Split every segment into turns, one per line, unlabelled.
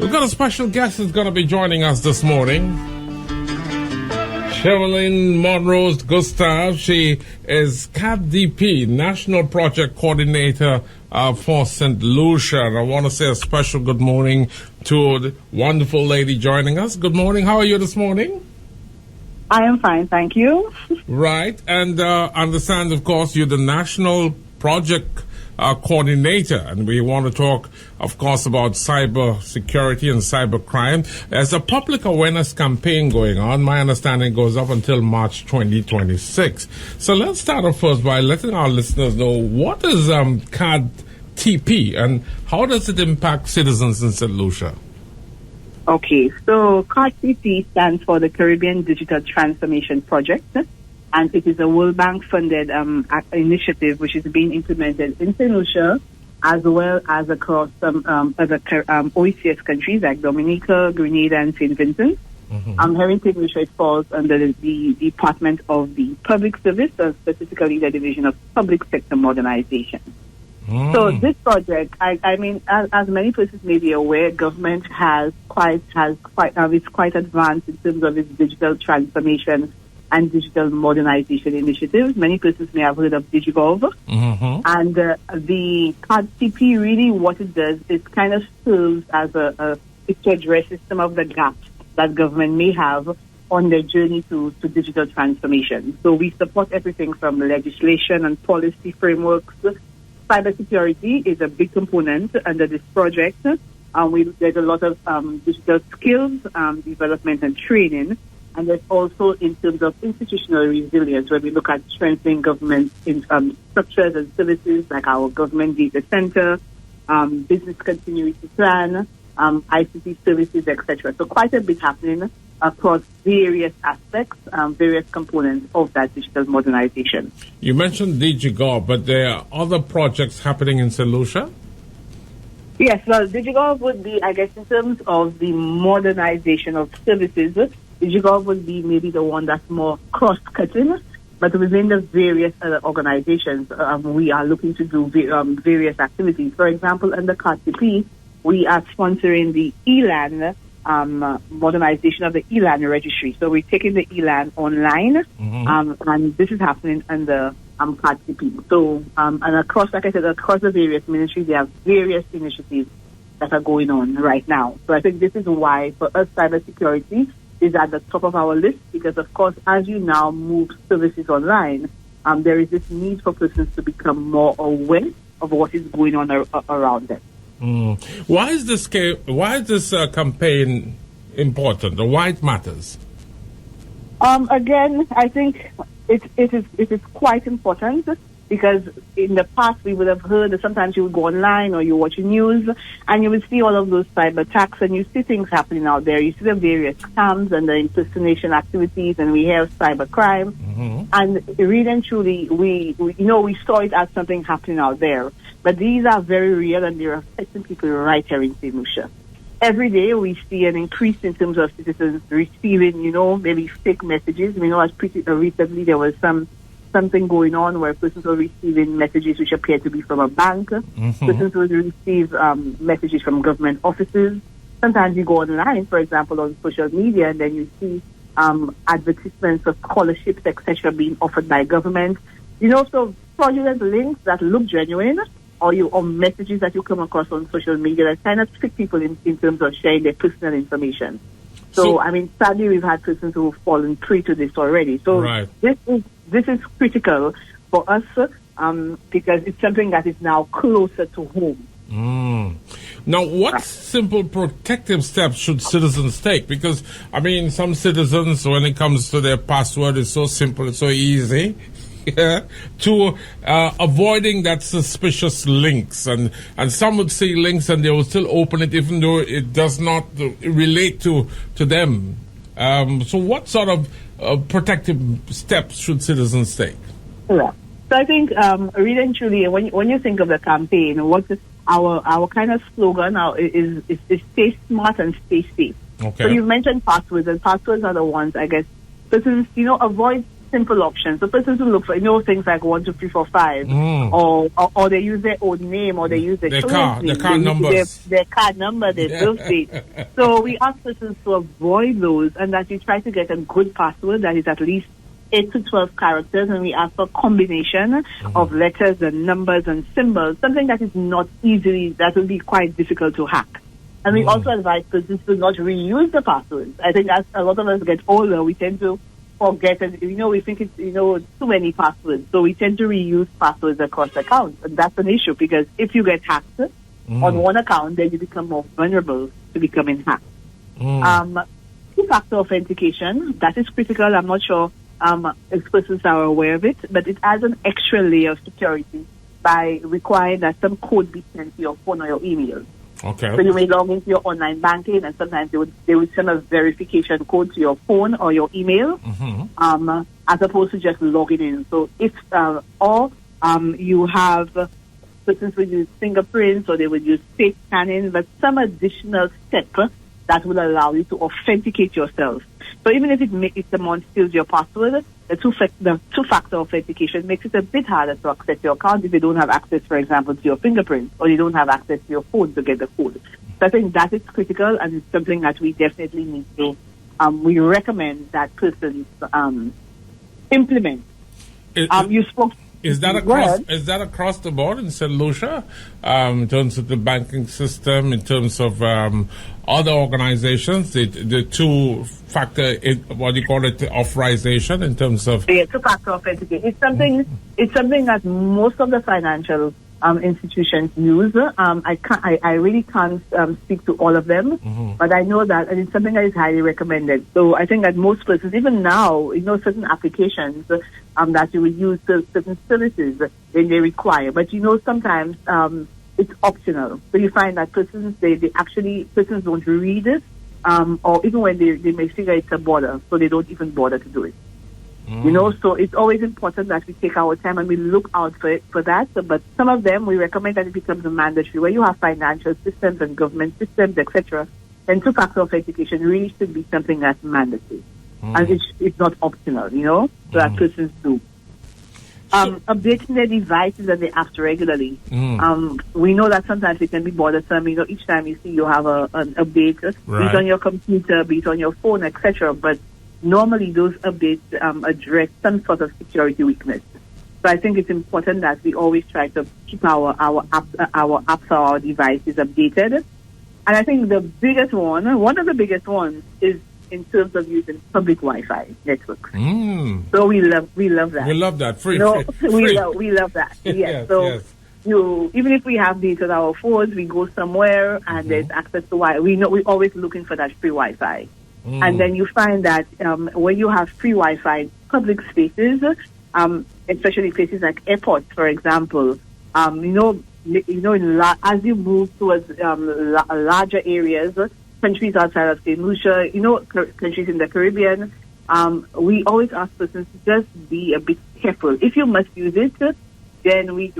We've got a special guest who's going to be joining us this morning. Sherilyn Monroe Gustav. She is CADDP, National Project Coordinator for St. Lucia. And I want to say a special good morning to the wonderful lady joining us. Good morning. How are you this morning?
I am fine, thank you.
Right. And understand, of course, you're the National Project Coordinator, and we want to talk, of course, about cyber security and cyber crime. There's a public awareness campaign going on. My understanding goes up until March 2026. So let's start off first by letting our listeners know what is CADDP and how does it impact citizens in St. Lucia?
Okay, so CADDP stands for the Caribbean Digital Transformation Project, and it is a World Bank-funded initiative which is being implemented in St. Lucia as well as across some other OECS countries like Dominica, Grenada, and St. Vincent. Here in St. Lucia, it falls under the Department of the Public Service, specifically the Division of Public Sector Modernization. So this project, I mean, as many persons may be aware, government is quite advanced in terms of its digital transformation and digital modernization initiatives. Many persons may have heard of DigiGov. And the CADDP, really what it does is kind of serves as to address some of the gaps that government may have on their journey to digital transformation. So we support everything from legislation and policy frameworks. Cybersecurity is a big component under this project. There's a lot of digital skills, development and training. And there's also in terms of institutional resilience, where we look at strengthening government in structures and services like our government data center, business continuity plan, ICT services, etc. So quite a bit happening across various aspects, various components of that digital modernization.
You mentioned DigiGov, but there are other projects happening in St. Lucia?
Yes, well, DigiGov would be, I guess, in terms of the modernization of services, DigiGov would be maybe the one that's more cross-cutting, but within the various other organizations, we are looking to do various activities. For example, under CADDP, we are sponsoring the ELAN, modernization of the ELAN registry. So we're taking the ELAN online, and this is happening under CADDP. So, and across, like I said, across the various ministries, there are various initiatives that are going on right now. So I think this is why, for us, cybersecurity is at the top of our list, because, of course, as you now move services online, there is this need for persons to become more aware of what is going on around them.
Why is this campaign important, or why it matters?
Again, I think it is quite important, because in the past we would have heard that sometimes you would go online or you watch news and you would see all of those cyber attacks, and you see things happening out there. You see the various scams and the impersonation activities, and we hear cyber crime. And really and truly, we saw it as something happening out there. But these are very real, and they're affecting people right here in St. Lucia. Every day we see an increase in terms of citizens receiving, maybe fake messages. We know as recently there was something going on where persons were receiving messages which appear to be from a bank. Persons will receive messages from government offices. Sometimes you go online, for example, on social media, and then you see advertisements of scholarships, etc., being offered by government. So fraudulent links that look genuine, or messages that you come across on social media that kind of trick people in terms of sharing their personal information. So, I mean, sadly, we've had persons who have fallen prey to this already. So this is critical for us because it's something that is now closer to home.
Now, what simple protective steps should citizens take? Because, I mean, some citizens, when it comes to their password, it's so simple, it's so easy. To avoiding that suspicious links, and some would see links and they will still open it even though it does not relate to them. So what sort of protective steps should citizens take?
Yeah. So I think really and truly, when you think of the campaign, what our kind of slogan now is stay smart and stay safe.
Okay.
So you mentioned passwords, and passwords are the ones, I guess, persons, avoid simple options. So persons will look for, things like 1, 2, 3, 4, 5, or they use their own name, or they use their children's name.
The card numbers.
Their card number, their birth date. So we ask persons to avoid those, and that you try to get a good password that is at least 8 to 12 characters, and we ask for a combination of letters and numbers and symbols, something that is not easily, that will be quite difficult to hack. And we also advise persons to not reuse the passwords. I think as a lot of us get older, we tend to forget, and we think it's too many passwords, so we tend to reuse passwords across accounts, and that's an issue, because if you get hacked on one account, then you become more vulnerable to becoming hacked. Two-factor authentication, that is critical. I'm not sure if persons are aware of it, but it adds an extra layer of security by requiring that some code be sent to your phone or your email.
Okay.
So you may log into your online banking, and sometimes they would send a verification code to your phone or your email, as opposed to just logging in. So if you have persons would use fingerprints, or they would use face scanning, but some additional step that will allow you to authenticate yourself. So even if someone steals your password, the two-factor authentication makes it a bit harder to access your account if you don't have access, for example, to your fingerprints, or you don't have access to your phone to get the code. So I think that is critical, and it's something that we definitely need to, we recommend that persons implement. You spoke.
Is that across the board in St. Lucia, in terms of the banking system, in terms of other organizations, the two-factor, what do you call it, authorization in terms of?
Yeah, two-factor authentication. It's something that most of the financial institutions use. I really can't speak to all of them, but I know that, and it's something that is highly recommended. So I think that most persons, even now, certain applications that you would use to certain services, then they require. But sometimes it's optional. So you find that persons don't read it, or even when they may figure it's a border, so they don't even bother to do it. So it's always important that we take our time and we look out for that. But some of them, we recommend that it becomes a mandatory. Where you have financial systems and government systems, etc., then two-factor authentication really should be something that's mandatory. And it's not optional, so that persons do. Updating their devices and their apps regularly. We know that sometimes it can be bothersome. Each time you see you have an update, be it on your computer, be it on your phone, etc., but normally those updates address some sort of security weakness. So I think it's important that we always try to keep our apps or our devices updated. And I think the biggest one of the biggest ones, is in terms of using public Wi-Fi networks. So we love that.
We love that. Free.
We love that. Yes. Even if we have data on our phones, we go somewhere and there's access to Wi-Fi. We're always looking for that free Wi-Fi. And then you find that when you have free Wi-Fi in public spaces, especially places like airports, for example, as you move towards larger areas, countries outside of St. Lucia, countries in the Caribbean, we always ask persons to just be a bit careful. If you must use it, then we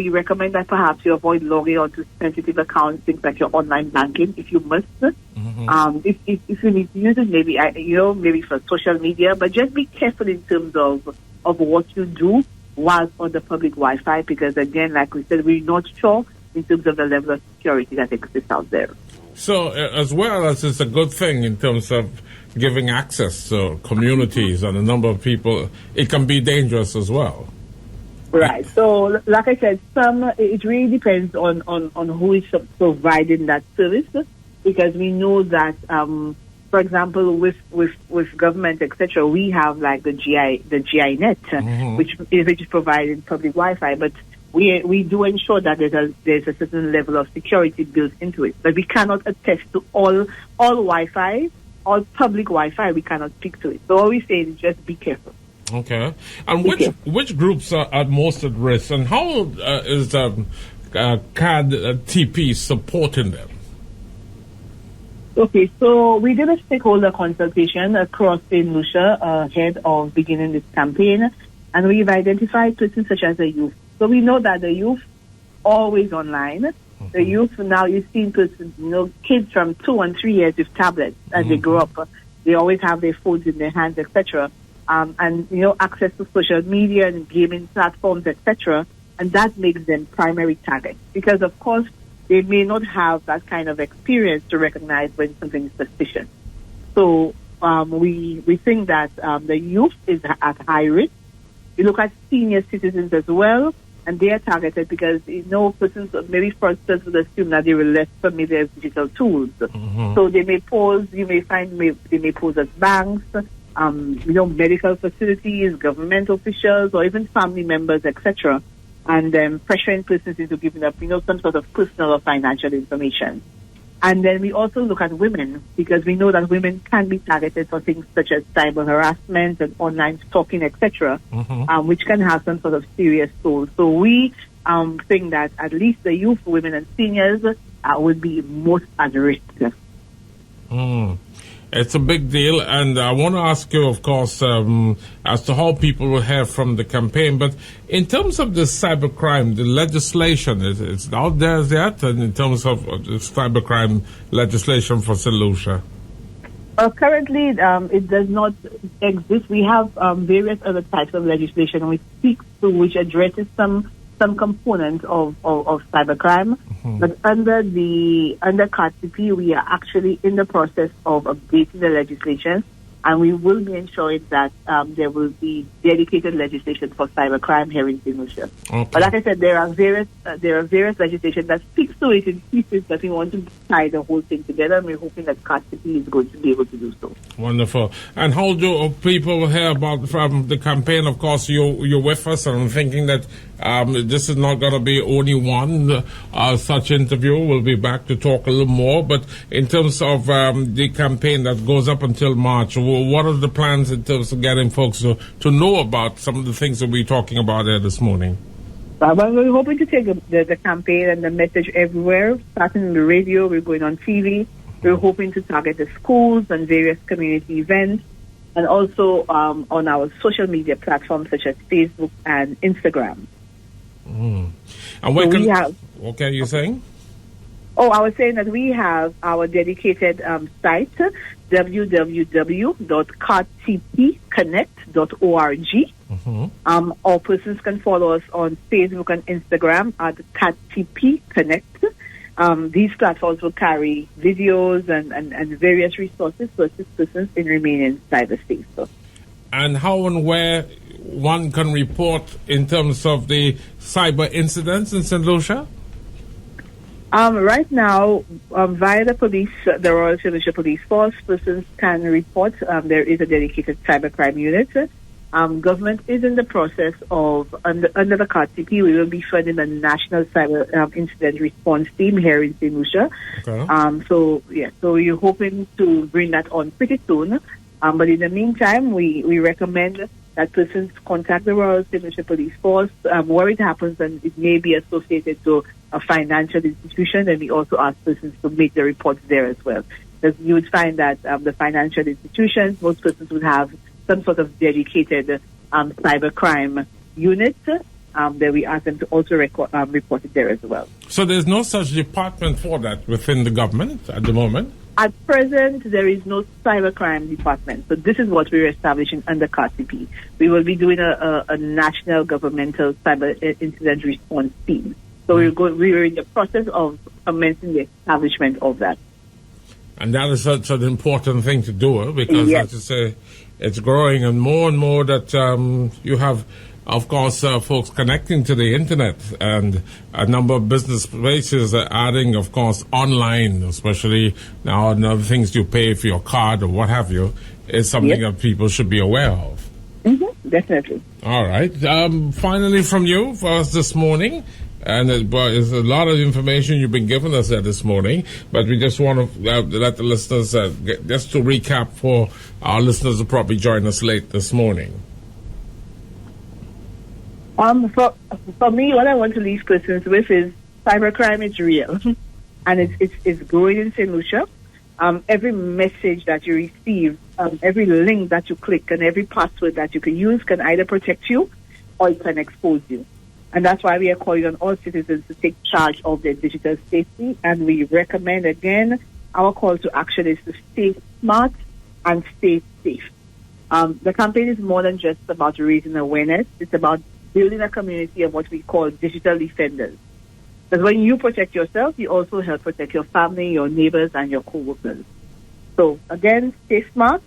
recommend that perhaps you avoid logging onto sensitive accounts, things like your online banking, if you must. If you need to use it, maybe for social media, but just be careful in terms of what you do whilst on the public Wi-Fi, because again, like we said, we're not sure in terms of the level of security that exists out there.
So, as well as it's a good thing in terms of giving access to communities and a number of people, it can be dangerous as well.
Right. So, like I said, it really depends on who is providing that service, because we know that, for example, with government, etc., we have like the GI net, which is providing public Wi-Fi, but we do ensure that there's a certain level of security built into it. But we cannot attest to all Wi-Fi, all public Wi-Fi. We cannot speak to it. So all we say is just be careful.
Okay. And which groups are most at risk, and how is CAD TP supporting them?
Okay, so we did a stakeholder consultation across St. Lucia ahead of beginning this campaign, and we've identified persons such as the youth. So we know that the youth always online. The youth now, you've seen persons, kids from 2 and 3 years with tablets as they grow up. They always have their phones in their hands, etc. and access to social media and gaming platforms, etc. And that makes them primary targets because, of course, they may not have that kind of experience to recognize when something is suspicious. So we think that the youth is at high risk. We look at senior citizens as well, and they are targeted because persons maybe for instance would assume that they were less familiar with digital tools. Mm-hmm. So they may pose. You may find they may pose as banks, medical facilities, government officials, or even family members, etc. And pressuring persons into giving up, some sort of personal or financial information. And then we also look at women because we know that women can be targeted for things such as cyber harassment and online stalking, etc., mm-hmm.
Which
can have some sort of serious toll. So we think that at least the youth, women, and seniors would be most at risk.
Mm. It's a big deal, and I want to ask you, of course, as to how people will hear from the campaign. But in terms of the cybercrime, the legislation, it's out there yet, and in terms of the cybercrime legislation for St. Lucia?
Currently, it does not exist. We have various other types of legislation which addresses some components of cybercrime. Mm-hmm. But under CARTCP, we are actually in the process of updating the legislation, and we will be ensuring that there will be dedicated legislation for cybercrime here in St. Lucia. Okay. But like I said, there are various legislation that speaks to it in pieces, but we want to tie the whole thing together, and we're hoping that CARTCP is going to be able to do so.
Wonderful. And how do people hear about from the campaign? Of course, you're with us, and I'm thinking that this is not going to be only one such interview. We'll be back to talk a little more. But in terms of the campaign that goes up until March, what are the plans in terms of getting folks to know about some of the things that we're talking about here this morning?
Well, we're hoping to take the campaign and the message everywhere, starting on the radio, we're going on TV. We're hoping to target the schools and various community events, and also on our social media platforms such as Facebook and Instagram.
Mm. And where okay, you're saying?
Oh, I was saying that we have our dedicated site, www.cartcpconnect.org. Mm-hmm. Or persons can follow us on Facebook and Instagram at CARTCP Connect. These platforms will carry videos and various resources to assist persons in remaining cyberspace. So.
And how and where one can report in terms of the cyber incidents in St. Lucia?
Right now, via the police, the Royal St. Lucia Police Force, persons can report. There is a dedicated cybercrime unit. Government is in the process of, under the CARTCP, we will be funding a national cyber incident response team here in St. Lucia. Okay. So we're hoping to bring that on pretty soon. But in the meantime, we recommend that persons contact the Royal St. Lucia Police Force where it happens, and it may be associated to a financial institution, and we also ask persons to make the reports there as well. Because you would find that the financial institutions, most persons would have some sort of dedicated cybercrime unit that we ask them to also report it there as well.
So there's no such department for that within the government at the moment?
At present, there is no cybercrime department. So this is what we're establishing under CARTCP. We will be doing a national governmental cyber incident response team. So we're in the process of commencing the establishment of that.
And that is such an important thing to do because, yes, as you say, it's growing and more that you have, of course, folks connecting to the internet, and a number of business places are adding, of course, online, especially now, and other things you pay for your card or what have you, is something, yes, that people should be aware of.
Mm-hmm, definitely.
All right. Finally, from you for us this morning, and there's a lot of information you've been giving us this morning, but we just want to let the listeners, just to recap for our listeners who probably join us late this morning.
For me, what I want to leave persons with is cybercrime is real, and it's growing in St. Lucia. Every message that you receive, every link that you click, and every password that you can use can either protect you or it can expose you. And that's why we are calling on all citizens to take charge of their digital safety. And we recommend, again, our call to action is to stay smart and stay safe. The campaign is more than just about raising awareness. It's about building a community of what we call digital defenders. Because when you protect yourself, you also help protect your family, your neighbors, and your co-workers. So again, stay smart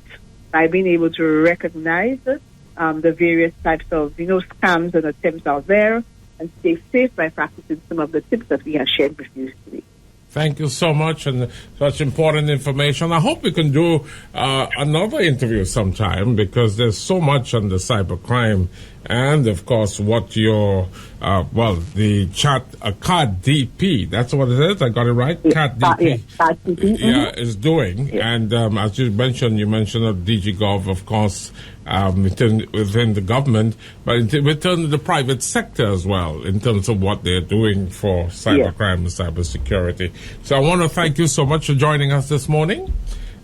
by being able to recognize the various types of, scams and attempts out there, and stay safe by practicing some of the tips that we have shared with you today.
Thank you so much, and such important information. I hope we can do another interview sometime, because there's so much on the cybercrime, and of course what your the CAD DP, that's what it is. I got it right. CAD DP, yeah, is doing, and as you mentioned DigiGov, of course, within the government, but within the private sector as well, in terms of what they're doing for cybercrime and cybersecurity. So I want to thank you so much for joining us this morning,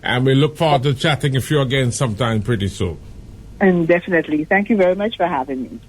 and we look forward to chatting with you again sometime pretty soon.
And definitely. Thank you very much for having me.